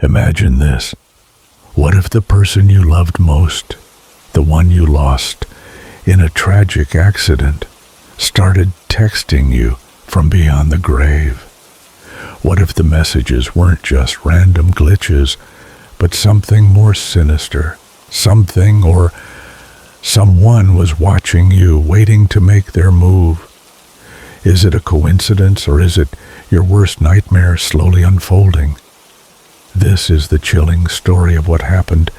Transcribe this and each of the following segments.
Imagine this. What if the person you loved most, the one you lost in a tragic accident, started texting you from beyond the grave? What if the messages weren't just random glitches, but something more sinister? Something or someone was watching you, waiting to make their move. Is it a coincidence, or is it your worst nightmare slowly unfolding? This is the chilling story of what happened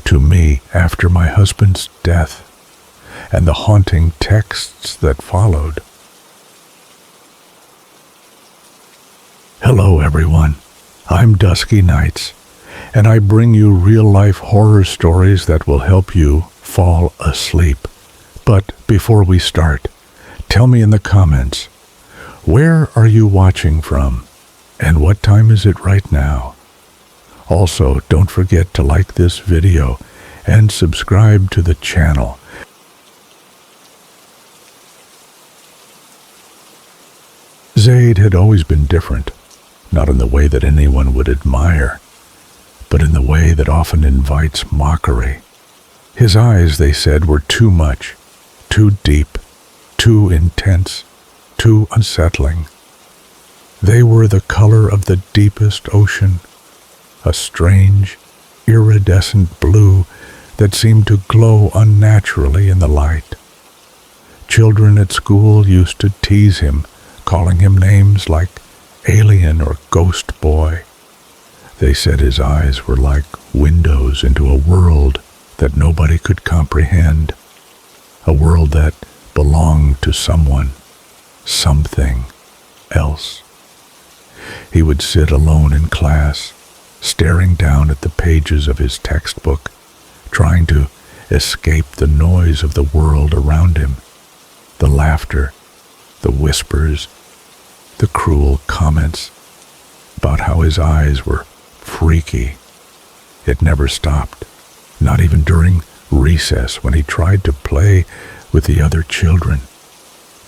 to me after my husband's death, and the haunting texts that followed. Hello everyone, I'm Dusky Nights, and I bring you real-life horror stories that will help you fall asleep. But before we start, tell me in the comments, where are you watching from, and what time is it right now? Also, don't forget to like this video and subscribe to the channel. Zaid had always been different, not in the way that anyone would admire, but in the way that often invites mockery. His eyes, they said, were too much, too deep, too intense, too unsettling. They were the color of the deepest ocean, a strange, iridescent blue that seemed to glow unnaturally in the light. Children at school used to tease him, calling him names like alien or ghost boy. They said his eyes were like windows into a world that nobody could comprehend, a world that belonged to someone, something else. He would sit alone in class, staring down at the pages of his textbook, trying to escape the noise of the world around him, the laughter, the whispers, the cruel comments about how his eyes were freaky. It never stopped, not even during recess when he tried to play with the other children.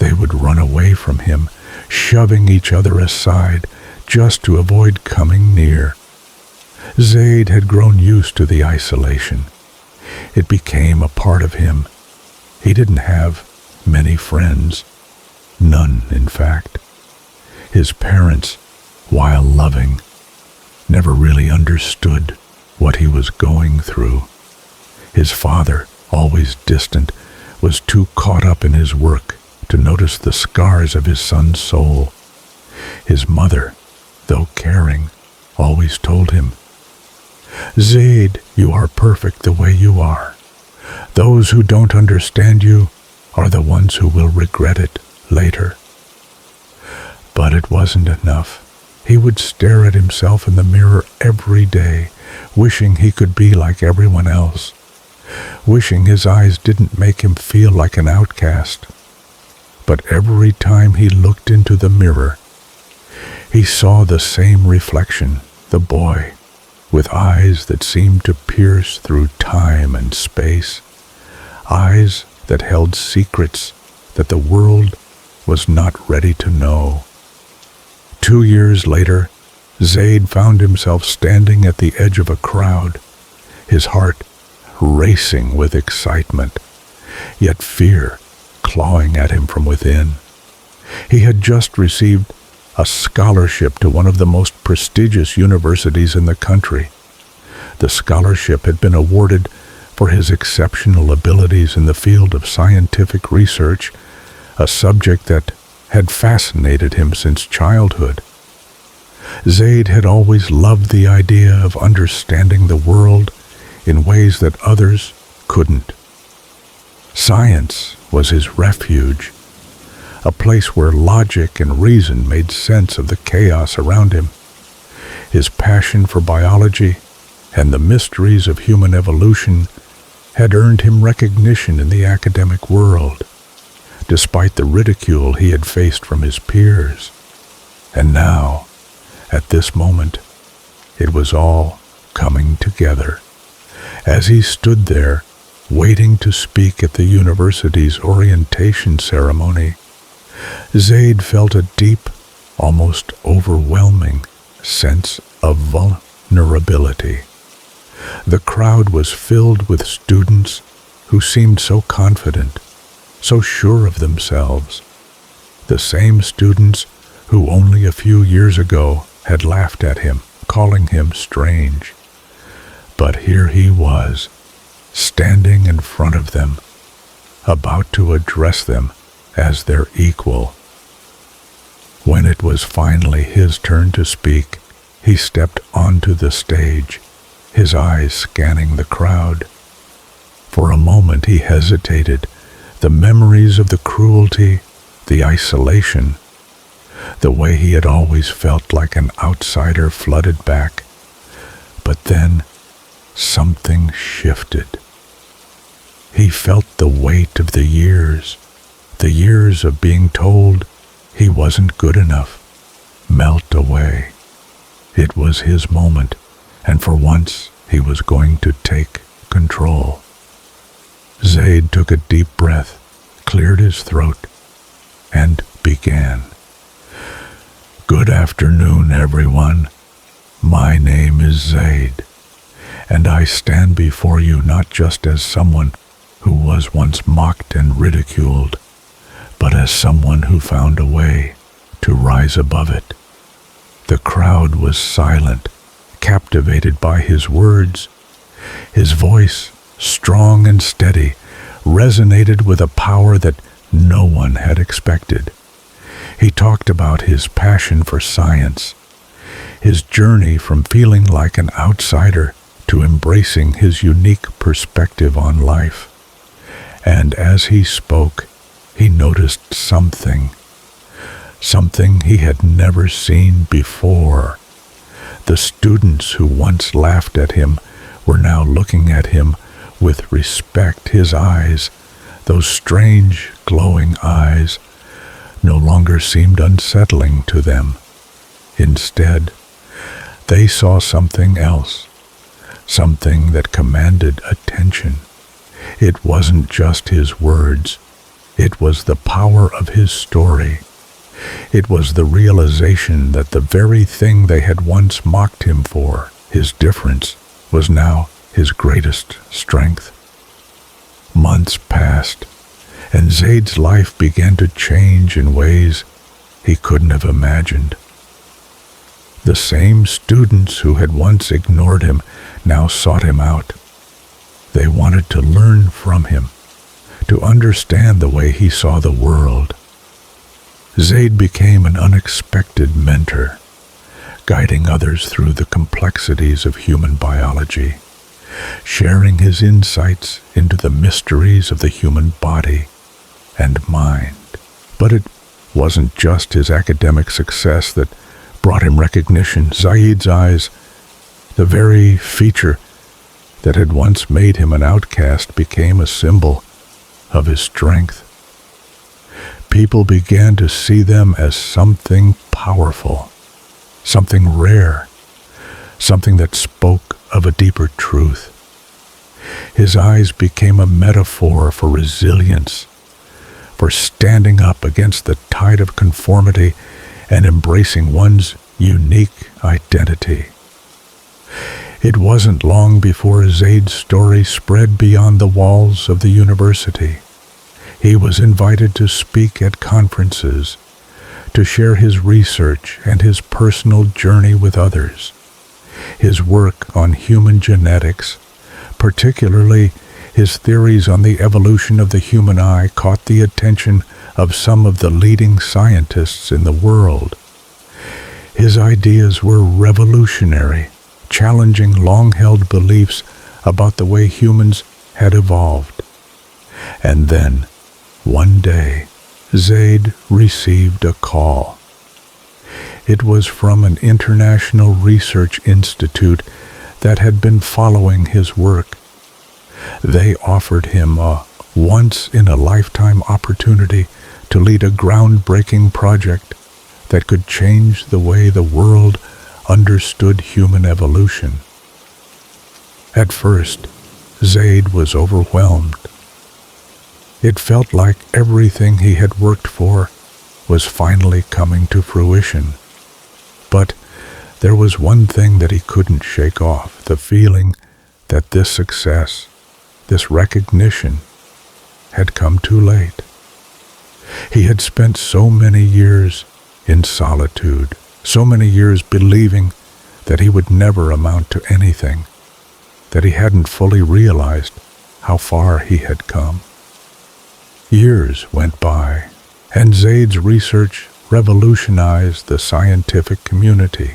They would run away from him, shoving each other aside just to avoid coming near. Zaid had grown used to the isolation. It became a part of him. He didn't have many friends. None, in fact. His parents, while loving, never really understood what he was going through. His father, always distant, was too caught up in his work to notice the scars of his son's soul. His mother, though caring, always told him, "Zaid, you are perfect the way you are. Those who don't understand you are the ones who will regret it later." But it wasn't enough. He would stare at himself in the mirror every day, wishing he could be like everyone else, wishing his eyes didn't make him feel like an outcast. But every time he looked into the mirror, he saw the same reflection, the boy, with eyes that seemed to pierce through time and space, eyes that held secrets that the world was not ready to know. 2 years later, Zaid found himself standing at the edge of a crowd, his heart racing with excitement, yet fear clawing at him from within. He had just received a scholarship to one of the most prestigious universities in the country. The scholarship had been awarded for his exceptional abilities in the field of scientific research, a subject that had fascinated him since childhood. Zaid had always loved the idea of understanding the world in ways that others couldn't. Science was his refuge, a place where logic and reason made sense of the chaos around him. His passion for biology and the mysteries of human evolution had earned him recognition in the academic world, despite the ridicule he had faced from his peers. And now, at this moment, it was all coming together. As he stood there, waiting to speak at the university's orientation ceremony, Zaid felt a deep, almost overwhelming sense of vulnerability. The crowd was filled with students who seemed so confident, so sure of themselves. The same students who only a few years ago had laughed at him, calling him strange. But here he was, standing in front of them, about to address them as their equal. When it was finally his turn to speak, he stepped onto the stage, his eyes scanning the crowd. For a moment he hesitated, the memories of the cruelty, the isolation, the way he had always felt like an outsider flooded back. But then something shifted. He felt the weight of the years of being told he wasn't good enough, melt away. It was his moment, and for once he was going to take control. Zaid took a deep breath, cleared his throat, and began. Good afternoon, everyone. My name is Zaid, and I stand before you not just as someone who was once mocked and ridiculed, but as someone who found a way to rise above it. The crowd was silent, captivated by his words. His voice, strong and steady, resonated with a power that no one had expected. He talked about his passion for science, his journey from feeling like an outsider to embracing his unique perspective on life. And as he spoke, he noticed something he had never seen before. The students who once laughed at him were now looking at him with respect. His eyes, those strange, glowing eyes, no longer seemed unsettling to them. Instead, they saw something else, something that commanded attention. It wasn't just his words. It was the power of his story. It was the realization that the very thing they had once mocked him for, his difference, was now his greatest strength. Months passed, and Zaid's life began to change in ways he couldn't have imagined. The same students who had once ignored him now sought him out. They wanted to learn from him, to understand the way he saw the world. Zaid became an unexpected mentor, guiding others through the complexities of human biology, sharing his insights into the mysteries of the human body and mind. But it wasn't just his academic success that brought him recognition. Zaid's eyes, the very feature that had once made him an outcast, became a symbol of his strength. People began to see them as something powerful, something rare, something that spoke of a deeper truth. His eyes became a metaphor for resilience, for standing up against the tide of conformity and embracing one's unique identity. It wasn't long before Zaid's story spread beyond the walls of the university. He was invited to speak at conferences, to share his research and his personal journey with others. His work on human genetics, particularly his theories on the evolution of the human eye, caught the attention of some of the leading scientists in the world. His ideas were revolutionary, challenging long-held beliefs about the way humans had evolved. And then, one day, Zaid received a call. It was from an international research institute that had been following his work. They offered him a once-in-a-lifetime opportunity to lead a groundbreaking project that could change the way the world understood human evolution. At first, Zaid was overwhelmed. It felt like everything he had worked for was finally coming to fruition. But there was one thing that he couldn't shake off, the feeling that this success, this recognition, had come too late. He had spent so many years in solitude, so many years believing that he would never amount to anything, that he hadn't fully realized how far he had come. Years went by, and Zaid's research revolutionized the scientific community.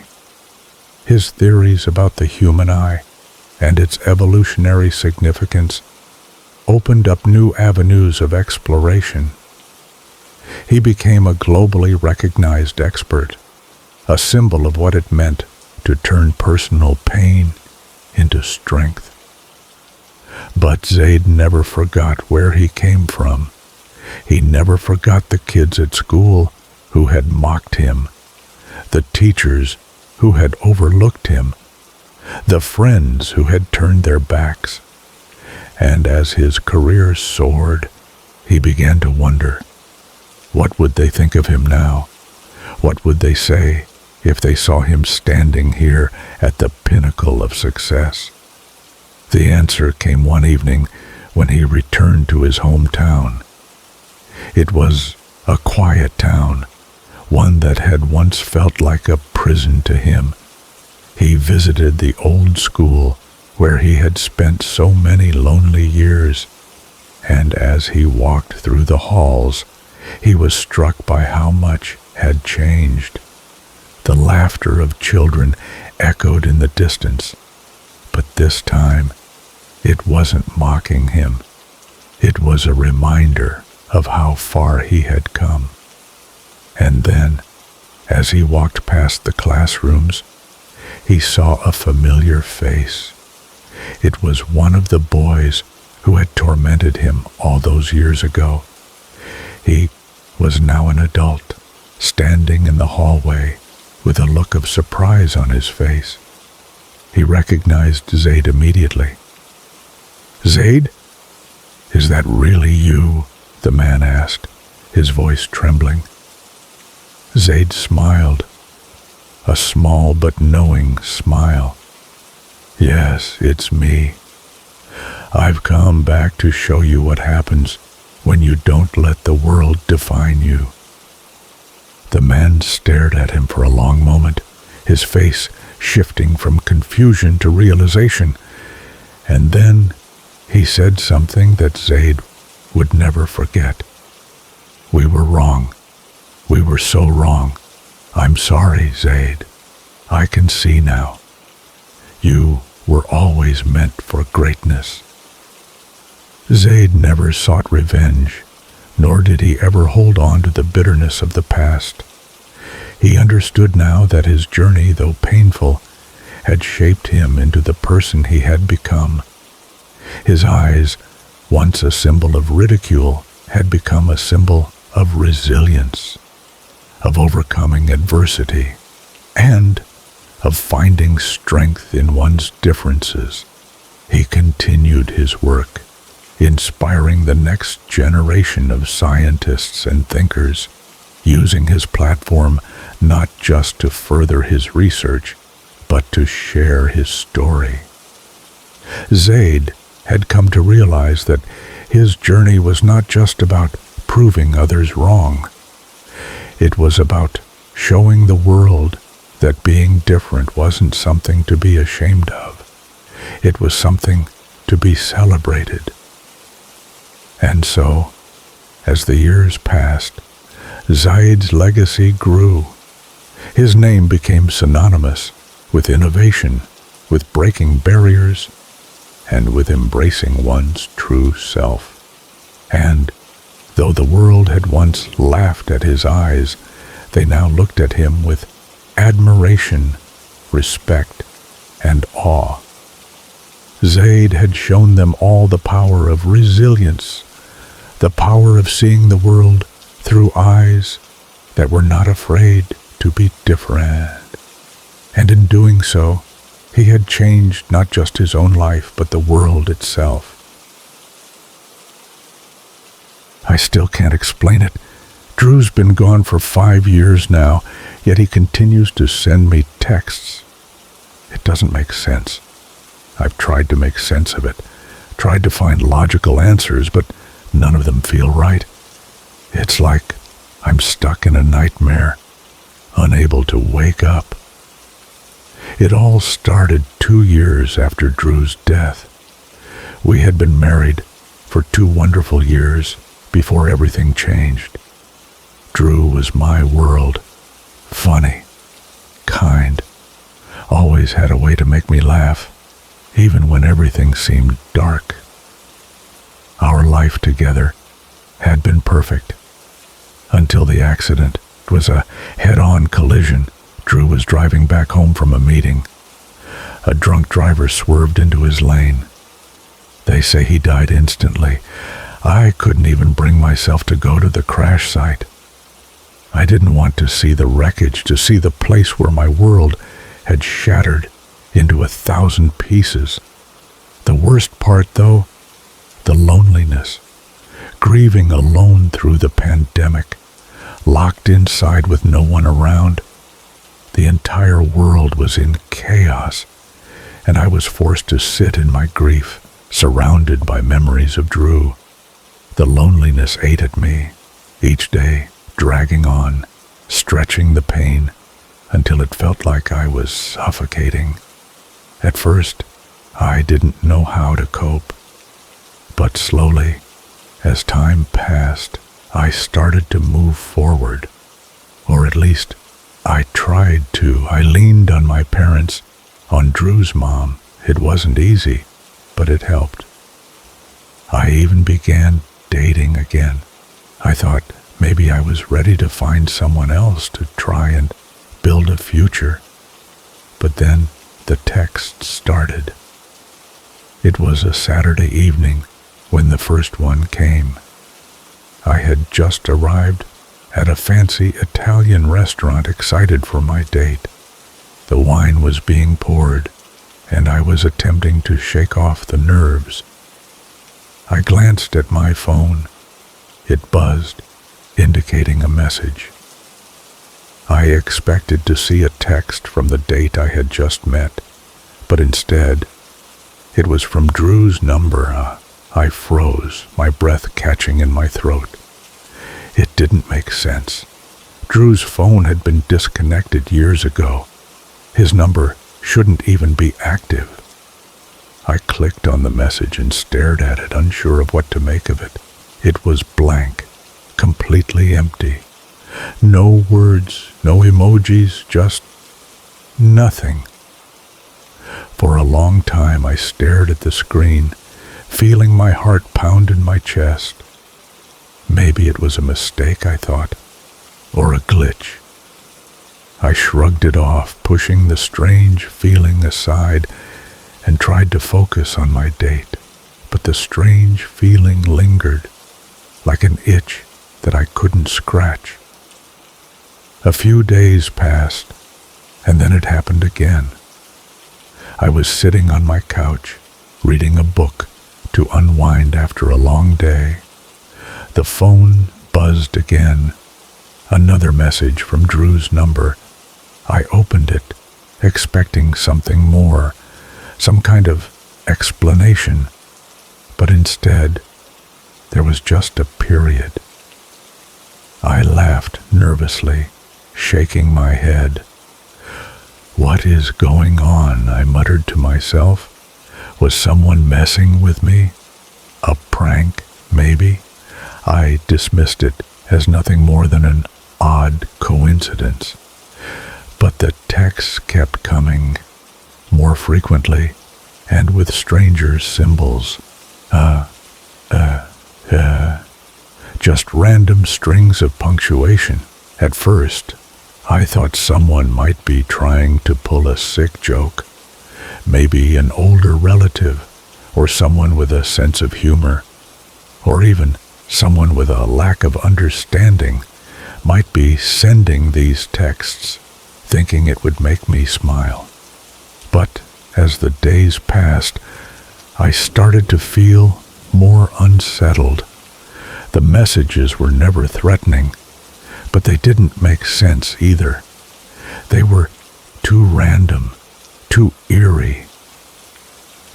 His theories about the human eye and its evolutionary significance opened up new avenues of exploration. He became a globally recognized expert, a symbol of what it meant to turn personal pain into strength. But Zaid never forgot where he came from. He never forgot the kids at school who had mocked him, the teachers who had overlooked him, the friends who had turned their backs. And as his career soared, he began to wonder, what would they think of him now? What would they say if they saw him standing here at the pinnacle of success? The answer came one evening when he returned to his hometown. It was a quiet town, one that had once felt like a prison to him. He visited the old school where he had spent so many lonely years, and as he walked through the halls, he was struck by how much had changed. The laughter of children echoed in the distance, but this time it wasn't mocking him. It was a reminder of how far he had come. And then, as he walked past the classrooms, he saw a familiar face. It was one of the boys who had tormented him all those years ago. He was now an adult, standing in the hallway with a look of surprise on his face. He recognized Zaid immediately. "Zaid? Is that really you?" the man asked, his voice trembling. Zaid smiled, a small but knowing smile. "Yes, it's me. I've come back to show you what happens when you don't let the world define you." The man stared at him for a long moment, his face shifting from confusion to realization, and then he said something that Zaid would never forget. "We were wrong. We were so wrong. I'm sorry, Zaid. I can see now. You were always meant for greatness." Zaid never sought revenge, nor did he ever hold on to the bitterness of the past. He understood now that his journey, though painful, had shaped him into the person he had become. His eyes, once a symbol of ridicule, had become a symbol of resilience, of overcoming adversity, and of finding strength in one's differences. He continued his work, inspiring the next generation of scientists and thinkers, using his platform not just to further his research, but to share his story. Zaid had come to realize that his journey was not just about proving others wrong. It was about showing the world that being different wasn't something to be ashamed of. It was something to be celebrated. And so, as the years passed, Zaid's legacy grew. His name became synonymous with innovation, with breaking barriers, and with embracing one's true self. And though the world had once laughed at his eyes, they now looked at him with admiration, respect, and awe. Zaid had shown them all the power of resilience, the power of seeing the world through eyes that were not afraid to be different. And in doing so, he had changed not just his own life, but the world itself. I still can't explain it, Drew's been gone for 5 years now, yet he continues to send me texts. It doesn't make sense. I've tried to make sense of it, tried to find logical answers, but none of them feel right. It's like I'm stuck in a nightmare, unable to wake up. It all started 2 years after Drew's death. We had been married for 2 wonderful years before everything changed. Drew was my world. Funny, kind, always had a way to make me laugh, even when everything seemed dark. Our life together had been perfect until the accident. It was a head-on collision. Drew was driving back home from a meeting. A drunk driver swerved into his lane. They say he died instantly. I couldn't even bring myself to go to the crash site. I didn't want to see the wreckage, to see the place where my world had shattered into 1,000 pieces. The worst part, though, the loneliness. Grieving alone through the pandemic, locked inside with no one around. The entire world was in chaos, and I was forced to sit in my grief, surrounded by memories of Drew. The loneliness ate at me, each day, dragging on, stretching the pain, until it felt like I was suffocating. At first, I didn't know how to cope, but slowly, as time passed, I started to move forward, or at least I tried to. I leaned on my parents, on Drew's mom. It wasn't easy, but it helped. I even began dating again. I thought maybe I was ready to find someone else to try and build a future. But then the text started. It was a Saturday evening when the first one came. I had just arrived at a fancy Italian restaurant, excited for my date. The wine was being poured, and I was attempting to shake off the nerves. I glanced at my phone. It buzzed, indicating a message. I expected to see a text from the date I had just met, but instead, it was from Drew's number. I froze, my breath catching in my throat. It didn't make sense. Drew's phone had been disconnected years ago. His number shouldn't even be active. I clicked on the message and stared at it, unsure of what to make of it. It was blank, completely empty. No words, no emojis, just nothing. For a long time I stared at the screen, feeling my heart pound in my chest. Maybe it was a mistake, I thought, or a glitch. I shrugged it off, pushing the strange feeling aside, and tried to focus on my date. But the strange feeling lingered, like an itch that I couldn't scratch. A few days passed, and then it happened again. I was sitting on my couch, reading a book to unwind after a long day. The phone buzzed again. Another message from Drew's number. I opened it, expecting something more, some kind of explanation. But instead, there was just a period. I laughed nervously, shaking my head. What is going on? I muttered to myself. Was someone messing with me? A prank, maybe? I dismissed it as nothing more than an odd coincidence. But the texts kept coming, more frequently, and with stranger symbols. Just random strings of punctuation. At first, I thought someone might be trying to pull a sick joke. Maybe an older relative, or someone with a sense of humor, or even someone with a lack of understanding might be sending these texts, thinking it would make me smile. But as the days passed, I started to feel more unsettled. The messages were never threatening, but they didn't make sense either. They were too random, too eerie.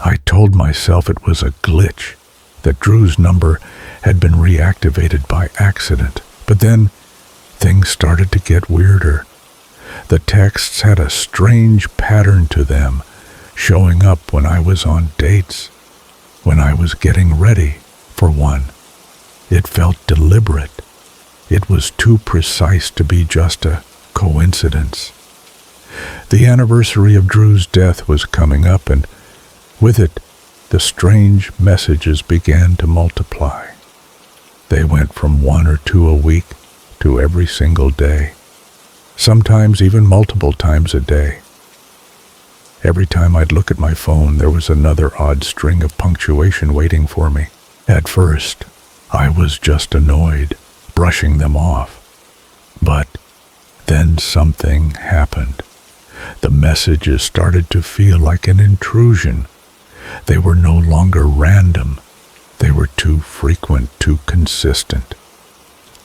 I told myself it was a glitch, that Drew's number had been reactivated by accident. But then things started to get weirder. The texts had a strange pattern to them, showing up when I was on dates, when I was getting ready for one. It felt deliberate. It was too precise to be just a coincidence. The anniversary of Drew's death was coming up, and with it, the strange messages began to multiply. They went from 1 or 2 a week to every single day, sometimes even multiple times a day. Every time I'd look at my phone, there was another odd string of punctuation waiting for me. At first, I was just annoyed, brushing them off. But then something happened. The messages started to feel like an intrusion. They were no longer random. They were too frequent, too consistent.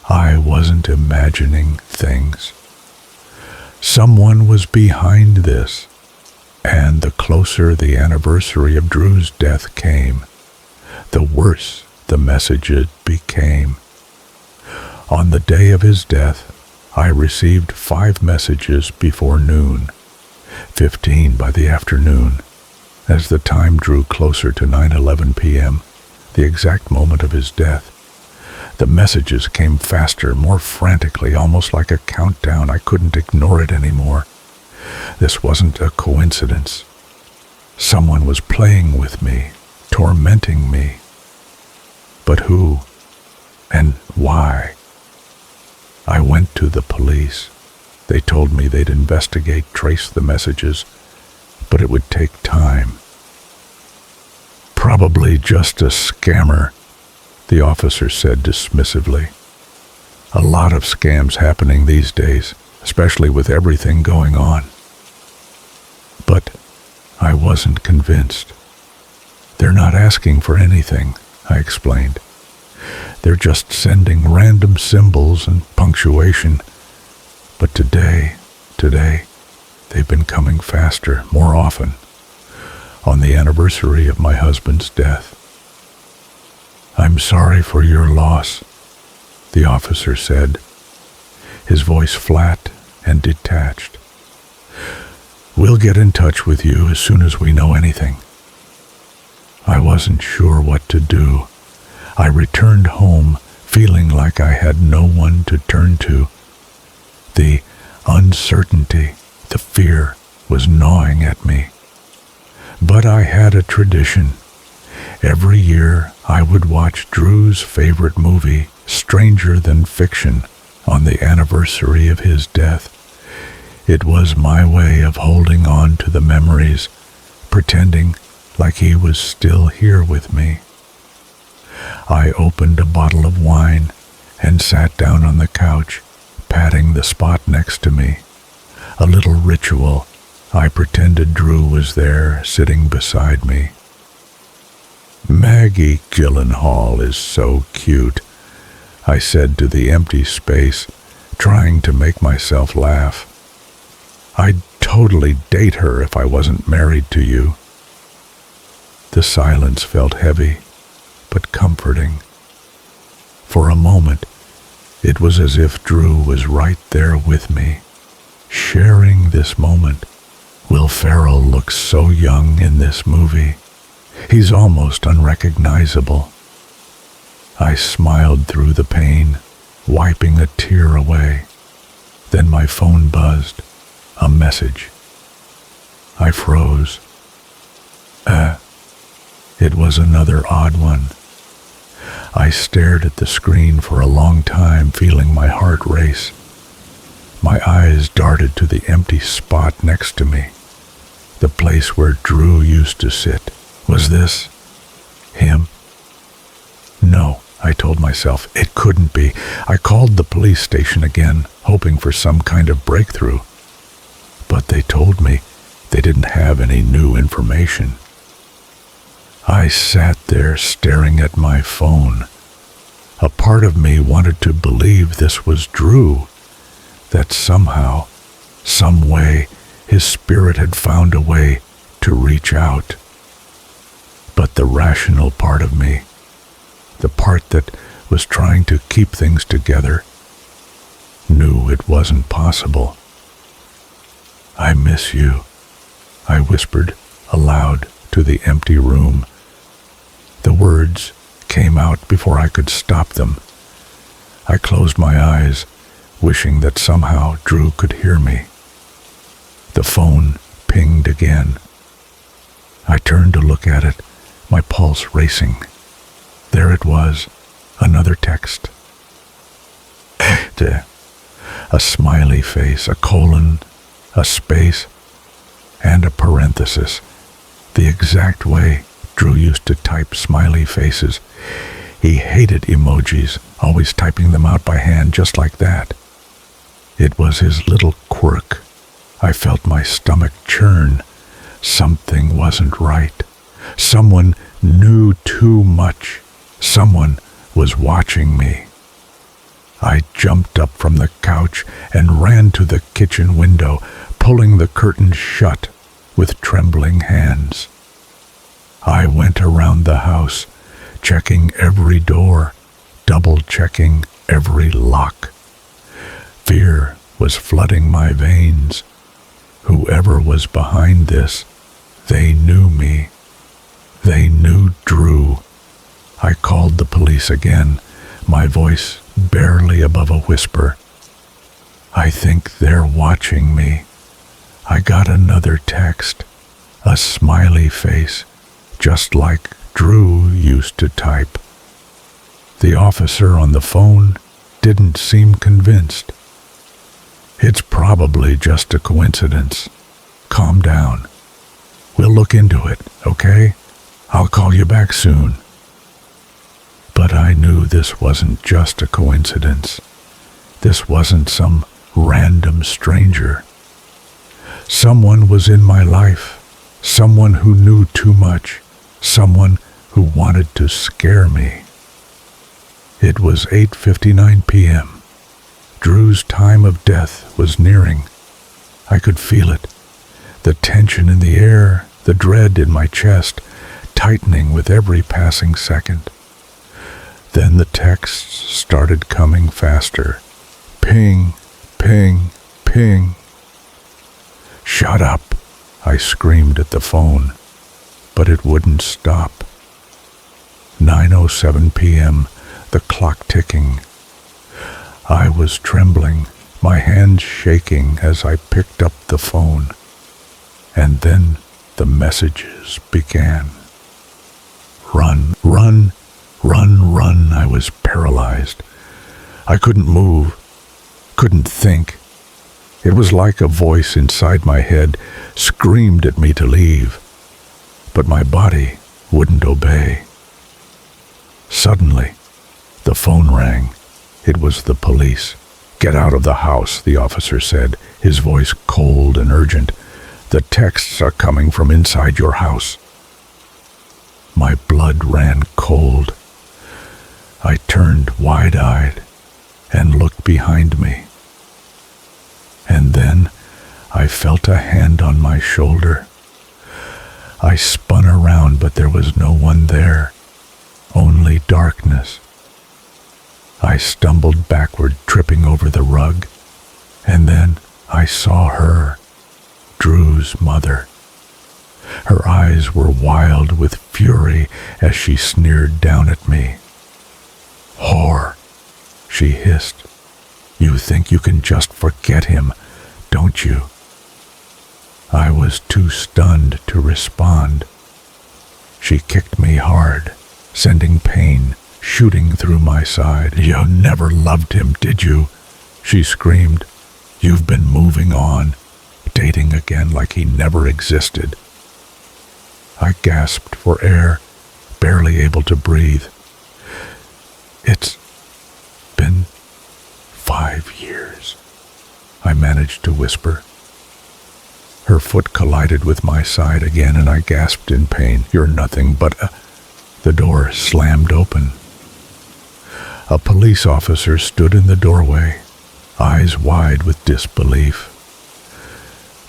I wasn't imagining things. Someone was behind this, and the closer the anniversary of Drew's death came, the worse the messages became. On the day of his death, I received 5 messages before noon, 15 by the afternoon. As the time drew closer to 9:11 p.m., the exact moment of his death, the messages came faster, more frantically, almost like a countdown. I couldn't ignore it anymore. This wasn't a coincidence. Someone was playing with me, tormenting me. But who and why? I went to the police. They told me they'd investigate, trace the messages, but it would take time. Probably just a scammer, the officer said dismissively. A lot of scams happening these days, especially with everything going on. But I wasn't convinced. They're not asking for anything, I explained. They're just sending random symbols and punctuation. But today, they've been coming faster, more often, on the anniversary of my husband's death. I'm sorry for your loss, the officer said, his voice flat and detached. We'll get in touch with you as soon as we know anything. I wasn't sure what to do. I returned home feeling like I had no one to turn to. The uncertainty, the fear was gnawing at me. But I had a tradition. Every year I would watch Drew's favorite movie, Stranger Than Fiction, on the anniversary of his death. It was my way of holding on to the memories, pretending like he was still here with me. I opened a bottle of wine and sat down on the couch, patting the spot next to me. A little ritual. I pretended Drew was there, sitting beside me. Maggie Gyllenhaal is so cute, I said to the empty space, trying to make myself laugh. I'd totally date her if I wasn't married to you. The silence felt heavy, but comforting. For a moment, it was as if Drew was right there with me, sharing this moment. Will Ferrell looks so young in this movie. He's almost unrecognizable. I smiled through the pain, wiping a tear away. Then my phone buzzed. A message. I froze. It was another odd one. I stared at the screen for a long time, feeling my heart race. My eyes darted to the empty spot next to me, the place where Drew used to sit. Was this him? No, I told myself, it couldn't be. I called the police station again, hoping for some kind of breakthrough. But they told me they didn't have any new information. I sat there staring at my phone. A part of me wanted to believe this was Drew, that somehow, some way, his spirit had found a way to reach out. But the rational part of me, the part that was trying to keep things together, knew it wasn't possible. "I miss you," I whispered aloud to the empty room. The words came out before I could stop them. I closed my eyes, wishing that somehow Drew could hear me. The phone pinged again. I turned to look at it, my pulse racing. There it was, another text. A smiley face, a colon, a space, and a parenthesis, the exact way Drew used to type smiley faces. He hated emojis, always typing them out by hand just like that. It was his little quirk. I felt my stomach churn. Something wasn't right. Someone knew too much. Someone was watching me. I jumped up from the couch and ran to the kitchen window, pulling the curtains shut with trembling hands. I went around the house, checking every door, double-checking every lock. Fear was flooding my veins. Whoever was behind this, they knew me. They knew Drew. I called the police again, my voice barely above a whisper. "I think they're watching me." I got another text, a smiley face, just like Drew used to type. The officer on the phone didn't seem convinced. "It's probably just a coincidence. Calm down. We'll look into it, okay? I'll call you back soon." But I knew this wasn't just a coincidence. This wasn't some random stranger. Someone was in my life, someone who knew too much, someone who wanted to scare me. It was 8:59 p.m. Drew's time of death was nearing. I could feel it, the tension in the air, the dread in my chest, tightening with every passing second. Then the texts started coming faster. Ping, ping, ping. "Shut up," I screamed at the phone, but it wouldn't stop. 9:07 p.m., the clock ticking. I was trembling, my hands shaking as I picked up the phone. And then the messages began. "Run, run, run, run." I was paralyzed. I couldn't move, couldn't think. It was like a voice inside my head screamed at me to leave, but my body wouldn't obey. Suddenly, the phone rang. It was the police. "Get out of the house," the officer said, his voice cold and urgent. "The texts are coming from inside your house." My blood ran cold. I turned wide-eyed and looked behind me. And then I felt a hand on my shoulder. I spun around, but there was no one there, only darkness. I stumbled backward, tripping over the rug, and then I saw her, Drew's mother. Her eyes were wild with fury as she sneered down at me. "Whore," she hissed. "You think you can just forget him, don't you?" I was too stunned to respond. She kicked me hard, sending pain shooting through my side. "You never loved him, did you?" she screamed. "You've been moving on, dating again like he never existed." I gasped for air, barely able to breathe. "It's been 5 years, I managed to whisper. Her foot collided with my side again, and I gasped in pain. "You're nothing but a—" The door slammed open. A police officer stood in the doorway, eyes wide with disbelief.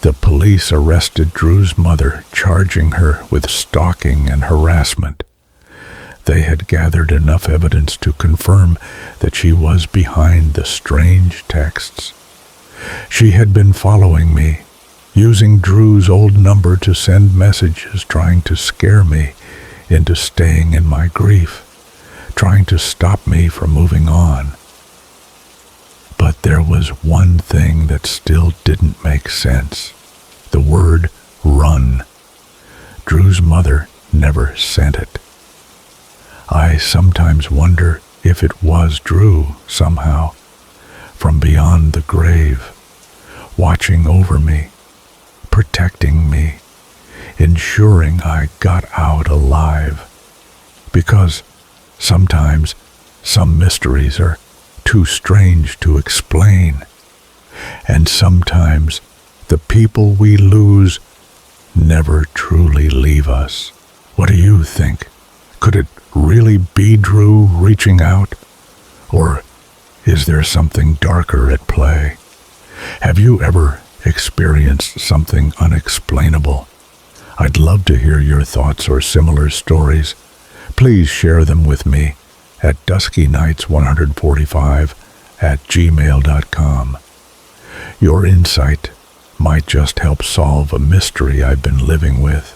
The police arrested Drew's mother, charging her with stalking and harassment. They had gathered enough evidence to confirm that she was behind the strange texts. She had been following me, using Drew's old number to send messages trying to scare me into staying in my grief, trying to stop me from moving on. But there was one thing that still didn't make sense. The word run. Drew's mother never sent it. I sometimes wonder if it was Drew, somehow, from beyond the grave, watching over me, protecting me, ensuring I got out alive. Because sometimes some mysteries are too strange to explain, and sometimes the people we lose never truly leave us. What do you think? Could it really be Drew reaching out? Or is there something darker at play? Have you ever experienced something unexplainable? I'd love to hear your thoughts or similar stories. Please share them with me at duskynights145@gmail.com. Your insight might just help solve a mystery I've been living with.